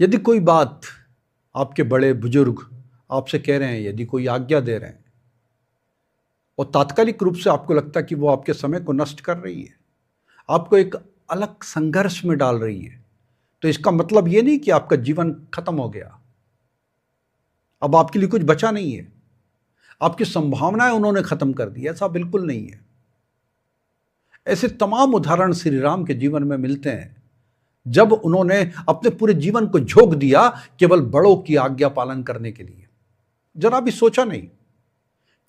यदि कोई बात आपके बड़े बुजुर्ग आपसे कह रहे हैं, यदि कोई आज्ञा दे रहे हैं और तात्कालिक रूप से आपको लगता है कि वो आपके समय को नष्ट कर रही है, आपको एक अलग संघर्ष में डाल रही है, तो इसका मतलब ये नहीं कि आपका जीवन खत्म हो गया, अब आपके लिए कुछ बचा नहीं है, आपकी संभावनाएं उन्होंने खत्म कर दी। ऐसा बिल्कुल नहीं है। ऐसे तमाम उदाहरण श्री राम के जीवन में मिलते हैं जब उन्होंने अपने पूरे जीवन को झोंक दिया केवल बड़ों की आज्ञा पालन करने के लिए। जरा भी सोचा नहीं,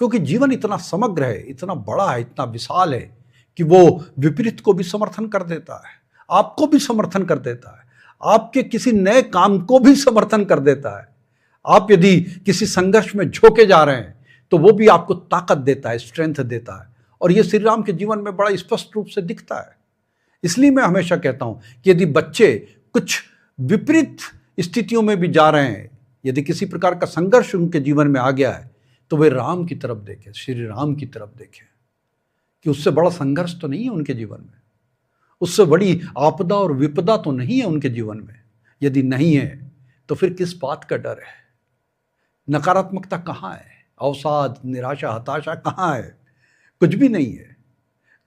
क्योंकि जीवन इतना समग्र है, इतना बड़ा है, इतना विशाल है कि वो विपरीत को भी समर्थन कर देता है, आपको भी समर्थन कर देता है, आपके किसी नए काम को भी समर्थन कर देता है। आप यदि किसी संघर्ष में झोंके जा रहे हैं तो वो भी आपको ताकत देता है, स्ट्रेंथ देता है, और ये श्री राम के जीवन में बड़ा स्पष्ट रूप से दिखता है। इसलिए मैं हमेशा कहता हूं कि यदि बच्चे कुछ विपरीत स्थितियों में भी जा रहे हैं, यदि किसी प्रकार का संघर्ष उनके जीवन में आ गया है, तो वे राम की तरफ देखें, श्री राम की तरफ देखें कि उससे बड़ा संघर्ष तो नहीं है उनके जीवन में, उससे बड़ी आपदा और विपदा तो नहीं है उनके जीवन में। यदि नहीं है तो फिर किस बात का डर है? नकारात्मकता कहाँ है? अवसाद, निराशा, हताशा कहाँ है? कुछ भी नहीं है।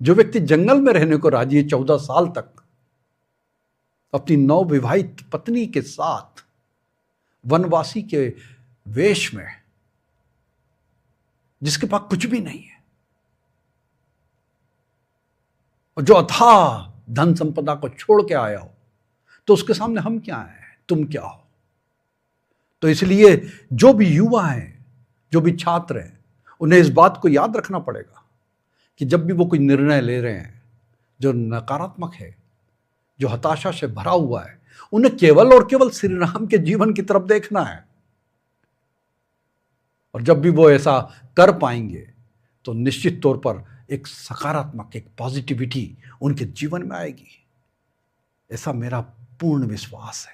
जो व्यक्ति जंगल में रहने को राजी है 14 साल तक अपनी नवविवाहित पत्नी के साथ वनवासी के वेश में, जिसके पास कुछ भी नहीं है, और जो अथाह धन संपदा को छोड़ के आया हो, तो उसके सामने हम क्या हैं, तुम क्या हो? तो इसलिए जो भी युवा हैं, जो भी छात्र हैं, उन्हें इस बात को याद रखना पड़ेगा कि जब भी वो कोई निर्णय ले रहे हैं जो नकारात्मक है, जो हताशा से भरा हुआ है, उन्हें केवल और केवल श्री राम के जीवन की तरफ देखना है। और जब भी वो ऐसा कर पाएंगे तो निश्चित तौर पर एक सकारात्मक, एक पॉजिटिविटी उनके जीवन में आएगी। ऐसा मेरा पूर्ण विश्वास है।